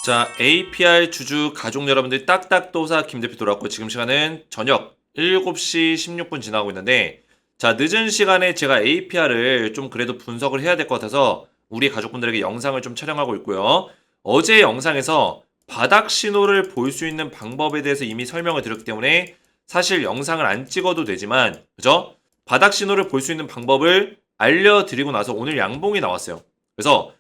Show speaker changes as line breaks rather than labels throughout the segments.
자, APR 주주 가족 여러분들 딱딱도사 김대표 돌아왔고 지금 시간은 저녁 7시 16분 지나고 있는데 자, 늦은 시간에 제가 APR을 좀 그래도 분석을 해야 될 것 같아서 우리 가족분들에게 영상을 좀 촬영하고 있고요. 어제 영상에서 바닥 신호를 볼 수 있는 방법에 대해서 이미 설명을 드렸기 때문에 사실 영상을 안 찍어도 되지만 그죠? 바닥 신호를 볼 수 있는 방법을 알려드리고 나서 오늘 양봉이 나왔어요. 그래서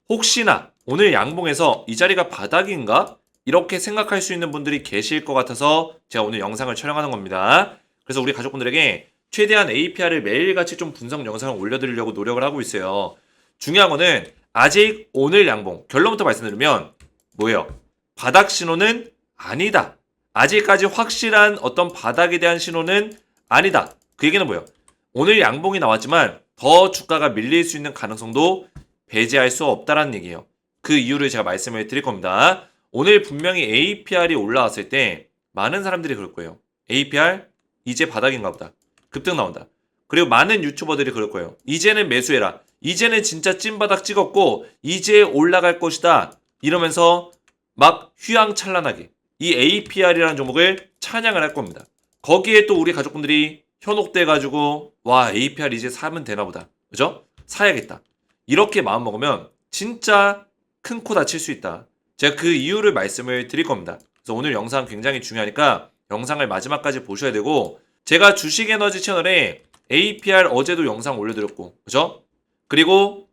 혹시나 오늘 양봉에서 이 자리가 바닥인가? 이렇게 생각할 수 있는 분들이 계실 것 같아서 제가 오늘 영상을 촬영하는 겁니다. 그래서 우리 가족분들에게 최대한 APR을 매일같이 좀 분석 영상을 올려드리려고 노력을 하고 있어요. 중요한 거는 아직 오늘 양봉, 결론부터 말씀드리면 뭐예요? 바닥 신호는 아니다. 아직까지 확실한 어떤 바닥에 대한 신호는 아니다. 그 얘기는 뭐예요? 오늘 양봉이 나왔지만 더 주가가 밀릴 수 있는 가능성도 배제할 수 없다라는 얘기예요. 그 이유를 제가 말씀을 드릴 겁니다. 오늘 분명히 APR이 올라왔을 때 많은 사람들이 그럴 거예요. APR 이제 바닥인가 보다. 급등 나온다. 그리고 많은 유튜버들이 그럴 거예요. 이제는 매수해라. 이제는 진짜 찐바닥 찍었고 이제 올라갈 것이다. 이러면서 막 휘황찬란하게 이 APR이라는 종목을 찬양을 할 겁니다. 거기에 또 우리 가족분들이 현혹돼가지고 와 APR 이제 사면 되나 보다. 그죠? 사야겠다. 이렇게 마음먹으면 진짜 큰 코 다칠 수 있다. 제가 그 이유를 말씀을 드릴 겁니다. 그래서 오늘 영상 굉장히 중요하니까 영상을 마지막까지 보셔야 되고 제가 주식에너지 채널에 APR 어제도 영상 올려드렸고 그죠? 그리고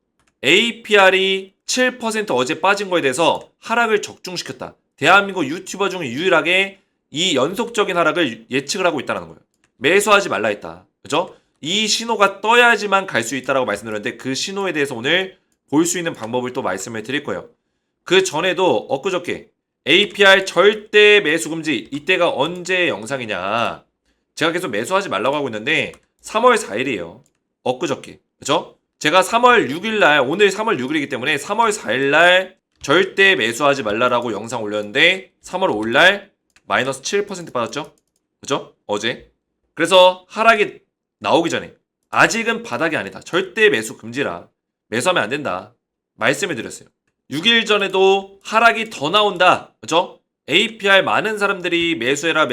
APR이 7% 어제 빠진 거에 대해서 하락을 적중시켰다. 대한민국 유튜버 중에 유일하게 이 연속적인 하락을 예측을 하고 있다는 거예요. 매수하지 말라 했다. 그죠? 이 신호가 떠야지만 갈 수 있다라고 말씀드렸는데 그 신호에 대해서 오늘 볼 수 있는 방법을 또 말씀을 드릴 거예요. 그 전에도 엊그저께 APR 절대 매수 금지 이때가 언제 영상이냐 제가 계속 매수하지 말라고 하고 있는데 3월 4일이에요. 엊그저께 그죠? 제가 3월 6일날 오늘 3월 6일이기 때문에 3월 4일날 절대 매수하지 말라라고 영상 올렸는데 3월 5일날 마이너스 7% 빠졌죠? 그죠? 어제 그래서 하락이 나오기 전에 아직은 바닥이 아니다. 절대 매수 금지라. 매수하면 안 된다. 말씀을 드렸어요. 6일 전에도 하락이 더 나온다. 그죠? APR 많은 사람들이 매수해라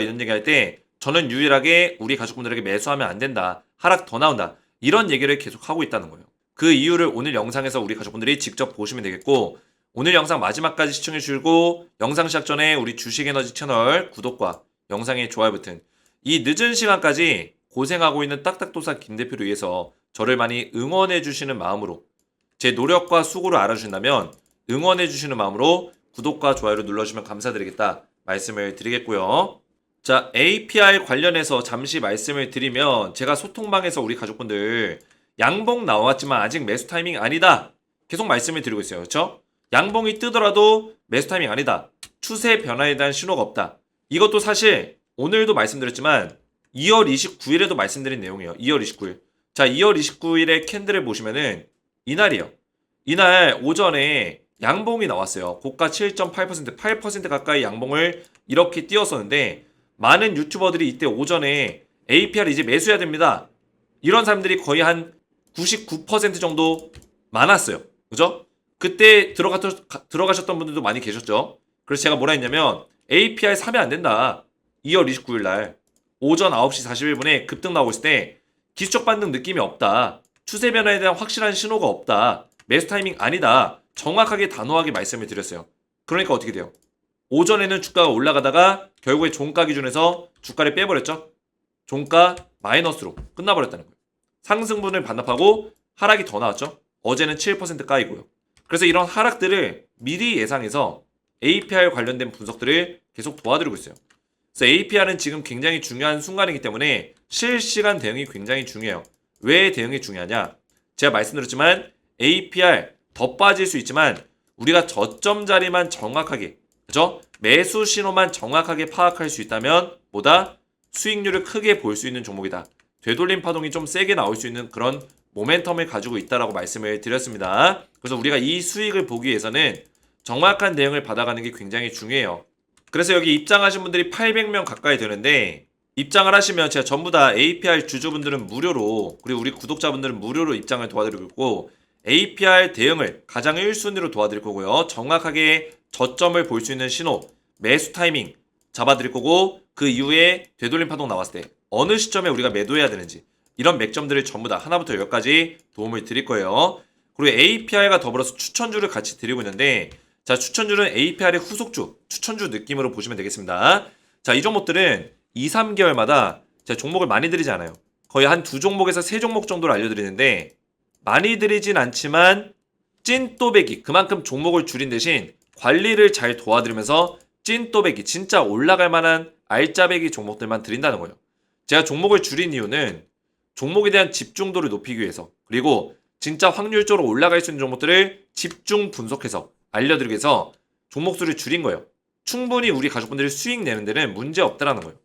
이런 얘기 할 때 저는 유일하게 우리 가족분들에게 매수하면 안 된다. 하락 더 나온다. 이런 얘기를 계속 하고 있다는 거예요. 그 이유를 오늘 영상에서 우리 가족분들이 직접 보시면 되겠고 오늘 영상 마지막까지 시청해 주시고 영상 시작 전에 우리 주식에너지 채널 구독과 영상의 좋아요 버튼 이 늦은 시간까지 고생하고 있는 딱딱도사 김대표를 위해서 저를 많이 응원해 주시는 마음으로 제 노력과 수고를 알아주신다면 응원해 주시는 마음으로 구독과 좋아요를 눌러주시면 감사드리겠다 말씀을 드리겠고요. 자, APR 관련해서 잠시 말씀을 드리면 제가 소통방에서 우리 가족분들 양봉 나왔지만 아직 매수 타이밍 아니다. 계속 말씀을 드리고 있어요. 그렇죠? 양봉이 뜨더라도 매수 타이밍 아니다. 추세 변화에 대한 신호가 없다. 이것도 사실 오늘도 말씀드렸지만 2월 29일에도 말씀드린 내용이에요. 2월 29일. 자, 2월 29일에 캔들을 보시면은 이날이요. 이날 오전에 양봉이 나왔어요. 고가 7.8%, 8% 가까이 양봉을 이렇게 띄웠었는데 많은 유튜버들이 이때 오전에 APR 이제 매수해야 됩니다. 이런 사람들이 거의 한 99% 정도 많았어요. 그죠? 그때 들어가셨던 분들도 많이 계셨죠? 그래서 제가 뭐라 했냐면 APR 사면 안 된다. 2월 29일 날 오전 9시 41분에 급등 나오고 있을 때 기술적 반등 느낌이 없다. 추세 변화에 대한 확실한 신호가 없다. 매수 타이밍 아니다. 정확하게 단호하게 말씀을 드렸어요. 그러니까 어떻게 돼요? 오전에는 주가가 올라가다가 결국에 종가 기준에서 주가를 빼버렸죠. 종가 마이너스로 끝나버렸다는 거예요. 상승분을 반납하고 하락이 더 나왔죠. 어제는 7% 까이고요. 그래서 이런 하락들을 미리 예상해서 APR 관련된 분석들을 계속 도와드리고 있어요. 그래서 APR은 지금 굉장히 중요한 순간이기 때문에 실시간 대응이 굉장히 중요해요. 왜 대응이 중요하냐? 제가 말씀드렸지만 APR 더 빠질 수 있지만 우리가 저점 자리만 정확하게 그죠? 매수 신호만 정확하게 파악할 수 있다면 보다 수익률을 크게 볼 수 있는 종목이다. 되돌림 파동이 좀 세게 나올 수 있는 그런 모멘텀을 가지고 있다라고 말씀을 드렸습니다. 그래서 우리가 이 수익을 보기 위해서는 정확한 대응을 받아가는 게 굉장히 중요해요. 그래서 여기 입장하신 분들이 800명 가까이 되는데 입장을 하시면 제가 전부 다 APR 주주분들은 무료로 그리고 우리 구독자분들은 무료로 입장을 도와드리고 있고 APR 대응을 가장 1순위로 도와드릴 거고요. 정확하게 저점을 볼 수 있는 신호, 매수 타이밍 잡아드릴 거고, 그 이후에 되돌림 파동 나왔을 때 어느 시점에 우리가 매도해야 되는지 이런 맥점들을 전부 다 하나부터 열까지 도움을 드릴 거예요. 그리고 APR과 더불어서 추천주를 같이 드리고 있는데, 자, 추천주는 APR의 후속주, 추천주 느낌으로 보시면 되겠습니다. 자, 이 종목들은 2, 3개월마다 제가 종목을 많이 드리지 않아요. 거의 한 2종목에서 3종목 정도를 알려드리는데, 많이 드리진 않지만 찐또배기, 그만큼 종목을 줄인 대신 관리를 잘 도와드리면서 찐또배기, 진짜 올라갈 만한 알짜배기 종목들만 드린다는 거예요. 제가 종목을 줄인 이유는 종목에 대한 집중도를 높이기 위해서, 그리고 진짜 확률적으로 올라갈 수 있는 종목들을 집중 분석해서 알려드리기 위해서 종목 수를 줄인 거예요. 충분히 우리 가족분들이 수익 내는 데는 문제 없다라는 거예요.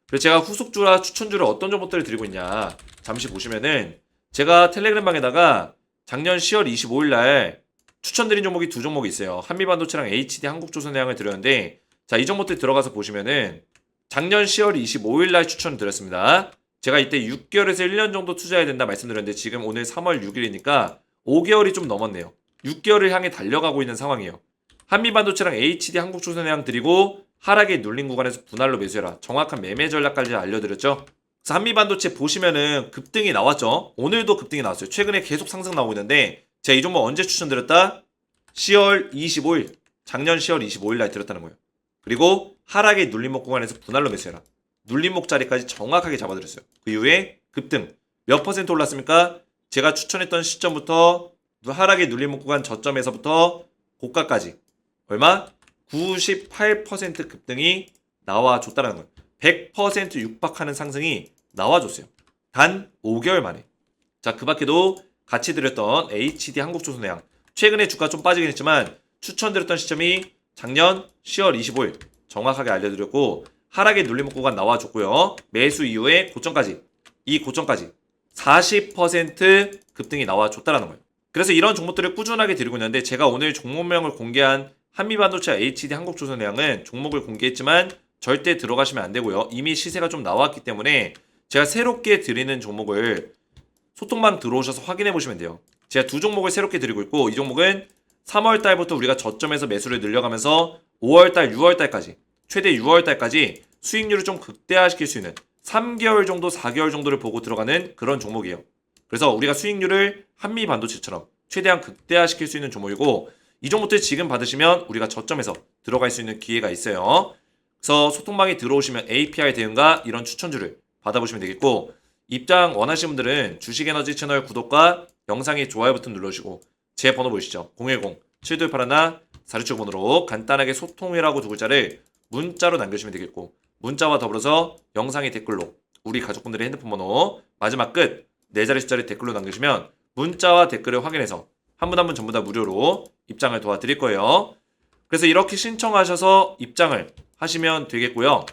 그래서 제가 후속주라 추천주를 어떤 종목들을 드리고 있냐, 잠시 보시면은 제가 텔레그램 방에다가 작년 10월 25일 날 추천드린 종목이 2종목이 있어요. 한미반도체랑 HD 한국조선해양을 드렸는데, 자, 이 종목들 들어가서 보시면은 작년 10월 25일 날 추천드렸습니다. 제가 이때 6개월에서 1년 정도 투자해야 된다 말씀드렸는데, 지금 오늘 3월 6일이니까 5개월이 좀 넘었네요. 6개월을 향해 달려가고 있는 상황이에요. 한미반도체랑 HD 한국조선해양 드리고 하락에 눌린 구간에서 분할로 매수해라. 정확한 매매 전략까지 알려드렸죠. 그래서 한미반도체 보시면은 급등이 나왔죠. 오늘도 급등이 나왔어요. 최근에 계속 상승 나오고 있는데, 제가 이 종목 언제 추천드렸다? 10월 25일, 작년 10월 25일 날 드렸다는 거예요. 그리고 하락에 눌림목 구간에서 분할로 매수해라. 눌림목 자리까지 정확하게 잡아드렸어요. 그 이후에 급등 몇 퍼센트 올랐습니까? 제가 추천했던 시점부터 하락에 눌림목 구간 저점에서부터 고가까지 얼마? 98% 급등이 나와줬다는 거예요. 100% 육박하는 상승이 나와줬어요. 단 5개월 만에. 자, 그 밖에도 같이 드렸던 HD 한국조선해양, 최근에 주가 좀 빠지긴 했지만 추천드렸던 시점이 작년 10월 25일 정확하게 알려드렸고, 하락의 눌림목 구간 나와줬고요. 매수 이후에 고점까지, 이 고점까지 40% 급등이 나와줬다는 거예요. 그래서 이런 종목들을 꾸준하게 드리고 있는데, 제가 오늘 종목명을 공개한 한미반도체 HD 한국조선해양은 종목을 공개했지만 절대 들어가시면 안 되고요. 이미 시세가 좀 나왔기 때문에 제가 새롭게 드리는 종목을 소통방 들어오셔서 확인해 보시면 돼요. 제가 2종목을 새롭게 드리고 있고, 이 종목은 3월달부터 우리가 저점에서 매수를 늘려가면서 5월달, 6월달까지, 최대 6월달까지 수익률을 좀 극대화시킬 수 있는 3개월 정도, 4개월 정도를 보고 들어가는 그런 종목이에요. 그래서 우리가 수익률을 한미반도체처럼 최대한 극대화시킬 수 있는 종목이고, 이 종목들 지금 받으시면 우리가 저점에서 들어갈 수 있는 기회가 있어요. 그래서 소통방에 들어오시면 APR 대응과 이런 추천주를 받아보시면 되겠고, 입장 원하시는 분들은 주식에너지 채널 구독과 영상에 좋아요 버튼 눌러주시고, 제 번호 보이시죠? 010-7281-4675번호로 간단하게 소통이라고 2글자를 문자로 남겨주시면 되겠고, 문자와 더불어서 영상의 댓글로 우리 가족분들의 핸드폰 번호 마지막 끝 4자리 숫자를 댓글로 남겨주시면 문자와 댓글을 확인해서 한 분 한 분 전부 다 무료로 입장을 도와드릴 거예요. 그래서 이렇게 신청하셔서 입장을 하시면 되겠고요.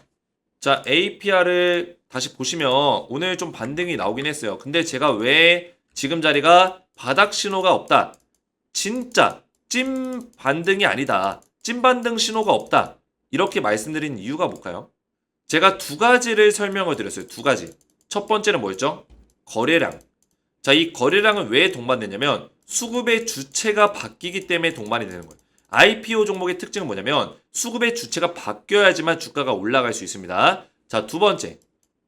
자, APR을 다시 보시면 오늘 좀 반등이 나오긴 했어요. 근데 제가 왜 지금 자리가 바닥 신호가 없다, 진짜 찐 반등이 아니다, 찐 반등 신호가 없다, 이렇게 말씀드린 이유가 뭘까요? 제가 2가지를 설명을 드렸어요. 2가지. 첫 번째는 뭐였죠? 거래량. 자, 이 거래량은 왜 동반되냐면 수급의 주체가 바뀌기 때문에 동반이 되는 거예요. IPO 종목의 특징은 뭐냐면 수급의 주체가 바뀌어야지만 주가가 올라갈 수 있습니다. 자, 2번째.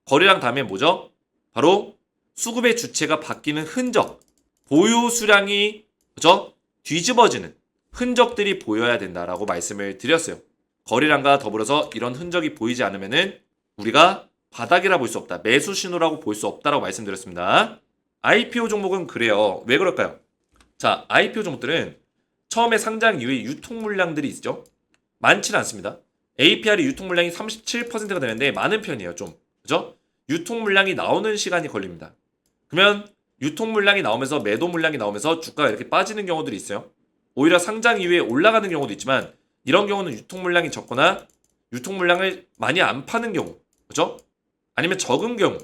거래량 다음에 뭐죠? 바로 수급의 주체가 바뀌는 흔적. 보유 수량이, 그죠? 뒤집어지는 흔적들이 보여야 된다라고 말씀을 드렸어요. 거래량과 더불어서 이런 흔적이 보이지 않으면은 우리가 바닥이라 볼 수 없다, 매수 신호라고 볼 수 없다라고 말씀드렸습니다. IPO 종목은 그래요. 왜 그럴까요? 자, IPO 종목들은 처음에 상장 이후에 유통 물량들이 있죠. 많지는 않습니다. APR이 유통 물량이 37%가 되는데 많은 편이에요, 좀. 그죠? 유통 물량이 나오는 시간이 걸립니다. 그러면 유통 물량이 나오면서 매도 물량이 나오면서 주가가 이렇게 빠지는 경우들이 있어요. 오히려 상장 이후에 올라가는 경우도 있지만, 이런 경우는 유통 물량이 적거나 유통 물량을 많이 안 파는 경우, 그죠? 아니면 적은 경우,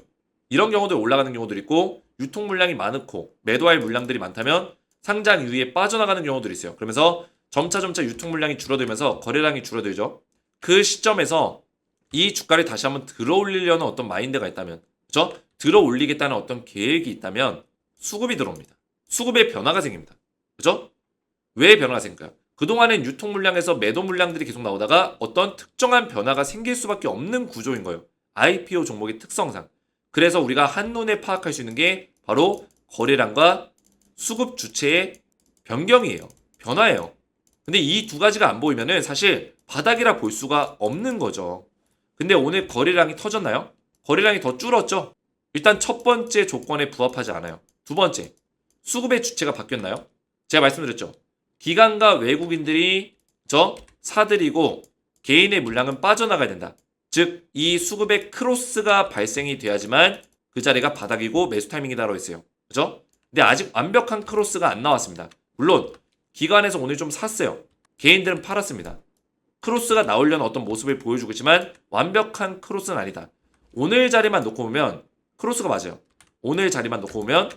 이런 경우도 올라가는 경우들이 있고, 유통 물량이 많고 매도할 물량들이 많다면 상장 이후에 빠져나가는 경우들이 있어요. 그러면서 점차 유통 물량이 줄어들면서 거래량이 줄어들죠. 그 시점에서 이 주가를 다시 한번 들어 올리려는 어떤 마인드가 있다면, 그죠? 들어 올리겠다는 어떤 계획이 있다면 수급이 들어옵니다. 수급의 변화가 생깁니다. 그죠? 왜 변화가 생길까요? 그동안엔 유통 물량에서 매도 물량들이 계속 나오다가 어떤 특정한 변화가 생길 수밖에 없는 구조인 거예요. IPO 종목의 특성상. 그래서 우리가 한눈에 파악할 수 있는 게 바로 거래량과 수급 주체의 변경이에요. 변화예요. 근데 이 두 가지가 안 보이면은 사실 바닥이라 볼 수가 없는 거죠. 근데 오늘 거래량이 터졌나요? 거래량이 더 줄었죠? 일단 첫 번째 조건에 부합하지 않아요. 두 번째, 수급의 주체가 바뀌었나요? 제가 말씀드렸죠. 기관과 외국인들이 사들이고 개인의 물량은 빠져나가야 된다. 즉, 이 수급의 크로스가 발생이 돼야지만 그 자리가 바닥이고 매수 타이밍이다라고 했어요. 그죠? 근데 아직 완벽한 크로스가 안 나왔습니다. 물론 기관에서 오늘 좀 샀어요. 개인들은 팔았습니다. 크로스가 나오려는 어떤 모습을 보여주고 있지만 완벽한 크로스는 아니다. 오늘 자리만 놓고 보면 크로스가 맞아요. 오늘 자리만 놓고 보면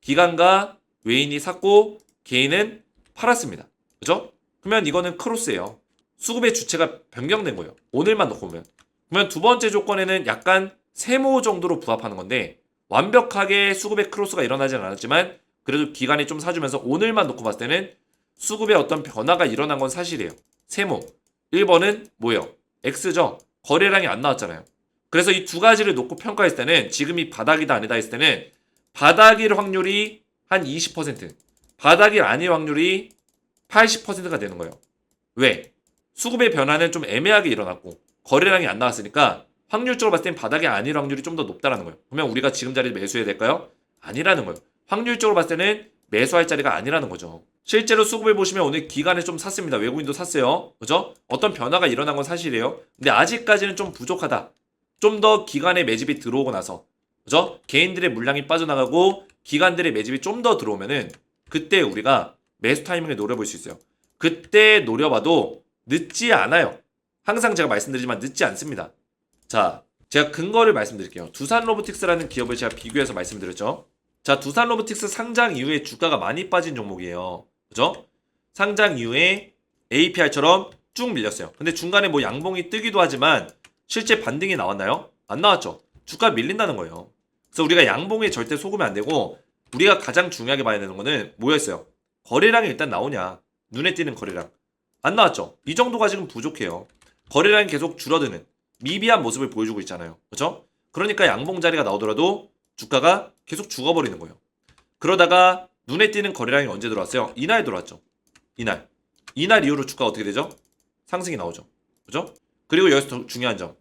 기관과 외인이 샀고 개인은 팔았습니다. 그죠? 그러면 이거는 크로스예요. 수급의 주체가 변경된 거예요. 오늘만 놓고 보면. 그러면 두 번째 조건에는 약간 세모 정도로 부합하는 건데 완벽하게 수급의 크로스가 일어나지는 않았지만 그래도 기관이 좀 사주면서 오늘만 놓고 봤을 때는 수급의 어떤 변화가 일어난 건 사실이에요. 세모. 1번은 뭐예요? X죠? 거래량이 안 나왔잖아요. 그래서 이 두 가지를 놓고 평가했을 때는 지금이 바닥이다 아니다 했을 때는 바닥일 확률이 한 20%, 바닥이 아닐 확률이 80%가 되는 거예요. 왜? 수급의 변화는 좀 애매하게 일어났고 거래량이 안 나왔으니까 확률적으로 봤을 땐 바닥이 아닐 확률이 좀 더 높다는 거예요. 그러면 우리가 지금 자리에 매수해야 될까요? 아니라는 거예요. 확률적으로 봤을 때는 매수할 자리가 아니라는 거죠. 실제로 수급을 보시면 오늘 기관에 좀 샀습니다. 외국인도 샀어요. 그죠? 어떤 변화가 일어난 건 사실이에요. 근데 아직까지는 좀 부족하다. 좀 더 기관의 매집이 들어오고 나서 그죠? 개인들의 물량이 빠져나가고 기관들의 매집이 좀 더 들어오면은 그때 우리가 매수 타이밍을 노려볼 수 있어요. 그때 노려봐도 늦지 않아요. 항상 제가 말씀드리지만 늦지 않습니다. 자, 제가 근거를 말씀드릴게요. 두산로보틱스라는 기업을 제가 비교해서 말씀드렸죠. 자, 두산로보틱스 상장 이후에 주가가 많이 빠진 종목이에요. 그죠? 상장 이후에 APR처럼 쭉 밀렸어요. 근데 중간에 뭐 양봉이 뜨기도 하지만 실제 반등이 나왔나요? 안 나왔죠. 주가 밀린다는 거예요. 그래서 우리가 양봉에 절대 속으면 안 되고 우리가 가장 중요하게 봐야 되는 거는 뭐였어요? 거래량이 일단 나오냐? 눈에 띄는 거래량. 안 나왔죠? 이 정도가 지금 부족해요. 거래량이 계속 줄어드는 미비한 모습을 보여주고 있잖아요. 그렇죠? 그러니까 양봉 자리가 나오더라도 주가가 계속 죽어버리는 거예요. 그러다가 눈에 띄는 거래량이 언제 들어왔어요? 이날 들어왔죠. 이날. 이날 이후로 주가가 어떻게 되죠? 상승이 나오죠. 그죠? 그리고 여기서 더 중요한 점.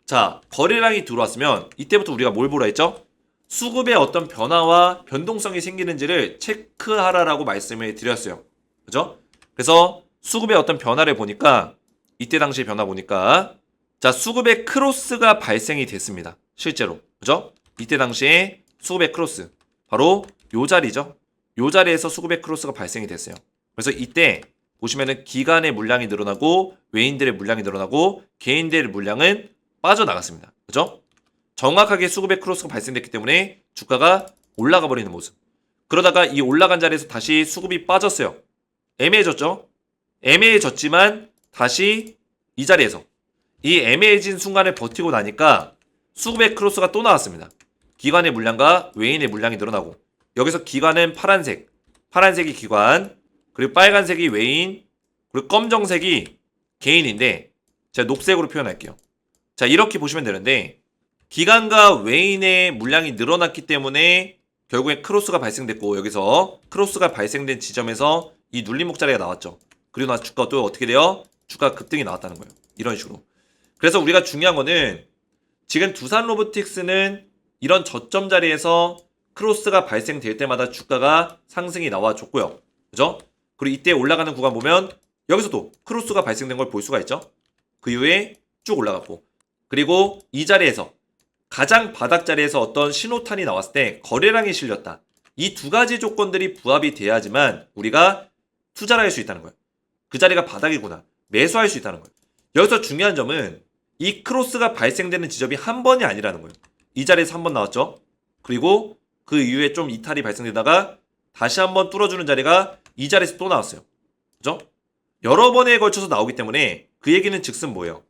자, 거래량이 들어왔으면 이때부터 우리가 뭘 보라 했죠? 수급의 어떤 변화와 변동성이 생기는지를 체크하라라고 말씀을 드렸어요. 그죠? 그래서 수급의 어떤 변화를 보니까 이때 당시의 변화 보니까 자, 수급의 크로스가 발생이 됐습니다. 실제로. 그죠? 이때 당시에 수급의 크로스. 바로 요 자리죠. 요 자리에서 수급의 크로스가 발생이 됐어요. 그래서 이때 보시면은 기관의 물량이 늘어나고 외인들의 물량이 늘어나고 개인들의 물량은 빠져나갔습니다. 그죠? 정확하게 수급의 크로스가 발생됐기 때문에 주가가 올라가 버리는 모습. 그러다가 이 올라간 자리에서 다시 수급이 빠졌어요. 애매해졌죠? 애매해졌지만 다시 이 자리에서 이 애매해진 순간을 버티고 나니까 수급의 크로스가 또 나왔습니다. 기관의 물량과 외인의 물량이 늘어나고 여기서 기관은 파란색, 파란색이 기관, 그리고 빨간색이 외인, 그리고 검정색이 개인인데 제가 녹색으로 표현할게요. 자, 이렇게 보시면 되는데 기관과 외인의 물량이 늘어났기 때문에 결국엔 크로스가 발생됐고 여기서 크로스가 발생된 지점에서 이 눌림목 자리가 나왔죠. 그리고 나서 주가가 또 어떻게 돼요? 주가 급등이 나왔다는 거예요. 이런 식으로. 그래서 우리가 중요한 거는 지금 두산로보틱스는 이런 저점 자리에서 크로스가 발생될 때마다 주가가 상승이 나와줬고요. 그죠? 그리고 이때 올라가는 구간 보면 여기서도 크로스가 발생된 걸 볼 수가 있죠. 그 이후에 쭉 올라갔고 그리고 이 자리에서 가장 바닥 자리에서 어떤 신호탄이 나왔을 때 거래량이 실렸다. 이 두 가지 조건들이 부합이 돼야지만 우리가 투자를 할 수 있다는 거예요. 그 자리가 바닥이구나. 매수할 수 있다는 거예요. 여기서 중요한 점은 이 크로스가 발생되는 지점이 한 번이 아니라는 거예요. 이 자리에서 한 번 나왔죠. 그리고 그 이후에 좀 이탈이 발생되다가 다시 한 번 뚫어주는 자리가 이 자리에서 또 나왔어요. 그죠? 여러 번에 걸쳐서 나오기 때문에 그 얘기는 즉슨 뭐예요?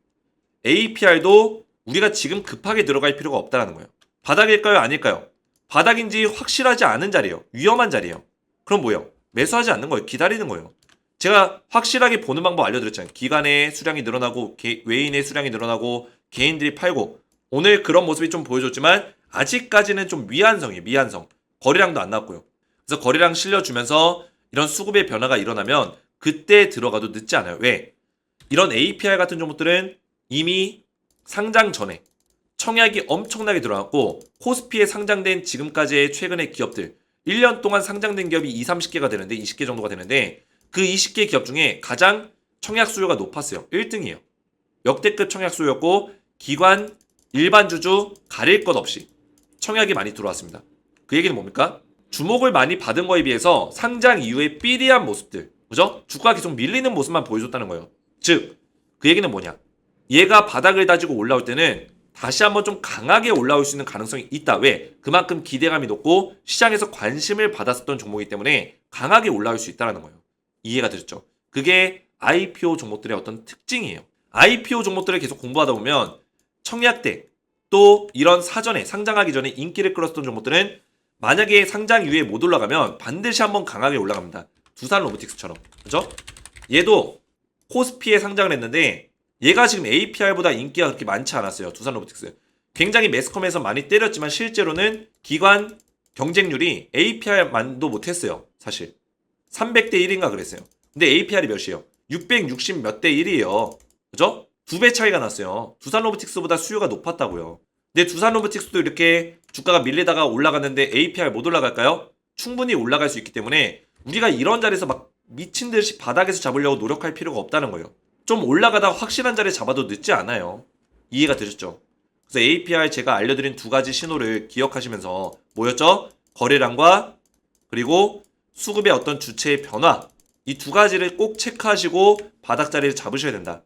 APR도 우리가 지금 급하게 들어갈 필요가 없다는 거예요. 바닥일까요? 아닐까요? 바닥인지 확실하지 않은 자리예요. 위험한 자리예요. 그럼 뭐예요? 매수하지 않는 거예요. 기다리는 거예요. 제가 확실하게 보는 방법 알려드렸잖아요. 기관의 수량이 늘어나고 외인의 수량이 늘어나고 개인들이 팔고 오늘 그런 모습이 좀 보여줬지만 아직까지는 좀 미완성이에요. 미완성. 거래량도 안 나왔고요. 그래서 거래량 실려주면서 이런 수급의 변화가 일어나면 그때 들어가도 늦지 않아요. 왜? 이런 APR 같은 종목들은 이미 상장 전에 청약이 엄청나게 들어갔고 코스피에 상장된 지금까지의 최근의 기업들 1년 동안 상장된 기업이 20, 30개가 되는데 20개 정도가 되는데 그 20개 기업 중에 가장 청약 수요가 높았어요. 1등이에요. 역대급 청약 수요였고 기관, 일반 주주 가릴 것 없이 청약이 많이 들어왔습니다. 그 얘기는 뭡니까? 주목을 많이 받은 거에 비해서 상장 이후에 삐리한 모습들, 그죠? 주가가 계속 밀리는 모습만 보여줬다는 거예요. 즉, 그 얘기는 뭐냐? 얘가 바닥을 다지고 올라올 때는 다시 한번 좀 강하게 올라올 수 있는 가능성이 있다. 왜? 그만큼 기대감이 높고 시장에서 관심을 받았었던 종목이기 때문에 강하게 올라올 수 있다는 거예요. 이해가 되셨죠? 그게 IPO 종목들의 어떤 특징이에요. IPO 종목들을 계속 공부하다 보면 청약 때 또 이런 사전에 상장하기 전에 인기를 끌었던 종목들은 만약에 상장 이후에 못 올라가면 반드시 한번 강하게 올라갑니다. 두산 로보틱스처럼. 그죠? 얘도 코스피에 상장을 했는데 얘가 지금 APR보다 인기가 그렇게 많지 않았어요. 두산 로보틱스. 굉장히 매스컴에서 많이 때렸지만 실제로는 기관 경쟁률이 APR만도 못했어요. 사실. 300대 1인가 그랬어요. 근데 APR이 몇이에요? 660 몇 대 1이에요. 그죠? 2배 차이가 났어요. 두산 로보틱스보다 수요가 높았다고요. 근데 두산 로보틱스도 이렇게 주가가 밀리다가 올라갔는데 APR 못 올라갈까요? 충분히 올라갈 수 있기 때문에 우리가 이런 자리에서 막 미친 듯이 바닥에서 잡으려고 노력할 필요가 없다는 거예요. 좀 올라가다 확실한 자리에 잡아도 늦지 않아요. 이해가 되셨죠? 그래서 APR 제가 알려드린 두 가지 신호를 기억하시면서 뭐였죠? 거래량과 그리고 수급의 어떤 주체의 변화, 이 두 가지를 꼭 체크하시고 바닥 자리를 잡으셔야 된다.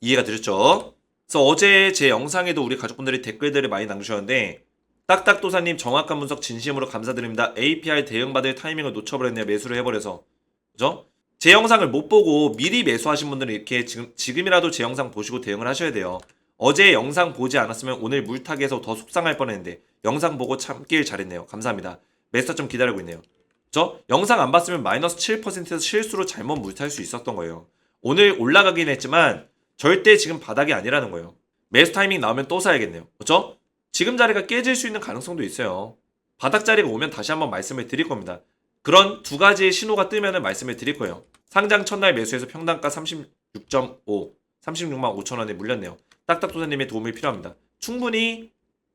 이해가 되셨죠? 그래서 어제 제 영상에도 우리 가족분들이 댓글들을 많이 남기셨는데 딱딱도사님 정확한 분석 진심으로 감사드립니다. APR 대응받을 타이밍을 놓쳐버렸네요. 매수를 해버려서. 그죠? 제 영상을 못 보고 미리 매수하신 분들은 이렇게 지금이라도 제 영상 보시고 대응을 하셔야 돼요. 어제 영상 보지 않았으면 오늘 물타기에서 더 속상할 뻔했는데 영상 보고 참길 잘했네요. 감사합니다. 매수점 기다리고 있네요. 그죠? 영상 안 봤으면 마이너스 7%에서 실수로 잘못 물탈 수 있었던 거예요. 오늘 올라가긴 했지만 절대 지금 바닥이 아니라는 거예요. 매수 타이밍 나오면 또 사야겠네요. 그렇죠? 지금 자리가 깨질 수 있는 가능성도 있어요. 바닥 자리가 오면 다시 한번 말씀을 드릴 겁니다. 그런 두 가지의 신호가 뜨면 말씀을 드릴 거예요. 상장 첫날 매수해서 평단가 36.5, 36만 5천 원에 물렸네요. 딱딱도사님의 도움이 필요합니다. 충분히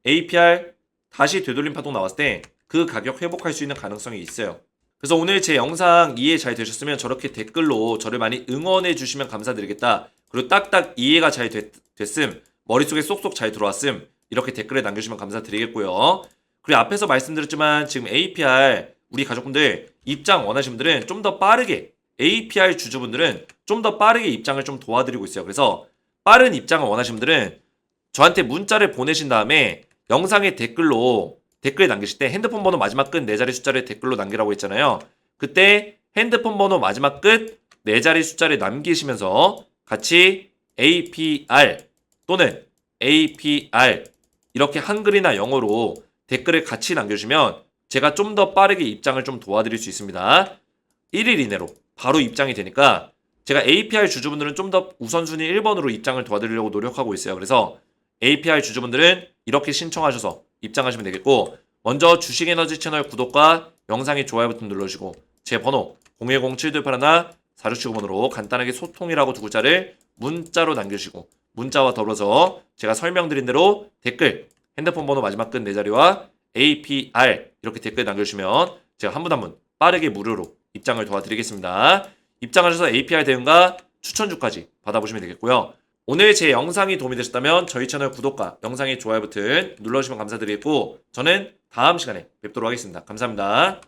APR 다시 되돌림 파동 나왔을 때 그 가격 회복할 수 있는 가능성이 있어요. 그래서 오늘 제 영상 이해 잘 되셨으면 저렇게 댓글로 저를 많이 응원해 주시면 감사드리겠다. 그리고 딱딱 이해가 잘 됐음, 머릿속에 쏙쏙 잘 들어왔음, 이렇게 댓글에 남겨주시면 감사드리겠고요. 그리고 앞에서 말씀드렸지만 지금 APR 우리 가족분들 입장 원하시는 분들은 좀 더 빠르게 APR 주주분들은 좀 더 빠르게 입장을 좀 도와드리고 있어요. 그래서 빠른 입장을 원하시는 분들은 저한테 문자를 보내신 다음에 영상에 댓글 남기실 때 핸드폰 번호 마지막 끝 4자리 숫자를 댓글로 남기라고 했잖아요. 그때 핸드폰 번호 마지막 끝 4자리 숫자를 남기시면서 같이 APR 또는 APR 이렇게 한글이나 영어로 댓글을 같이 남겨주시면 제가 좀 더 빠르게 입장을 좀 도와드릴 수 있습니다. 1일 이내로 바로 입장이 되니까 제가 APR 주주분들은 좀 더 우선순위 1번으로 입장을 도와드리려고 노력하고 있어요. 그래서 APR 주주분들은 이렇게 신청하셔서 입장하시면 되겠고 먼저 주식에너지 채널 구독과 영상의 좋아요 버튼 눌러주시고 제 번호 010-7281-4679번으로 간단하게 소통이라고 두 글자를 문자로 남겨주시고 문자와 더불어서 제가 설명드린 대로 댓글 핸드폰 번호 마지막 끝 4자리와 APR 이렇게 댓글 남겨주시면 제가 한 분 한 분 빠르게 무료로 입장을 도와드리겠습니다. 입장하셔서 APR 대응과 추천주까지 받아보시면 되겠고요. 오늘 제 영상이 도움이 되셨다면 저희 채널 구독과 영상의 좋아요 버튼 눌러주시면 감사드리겠고 저는 다음 시간에 뵙도록 하겠습니다. 감사합니다.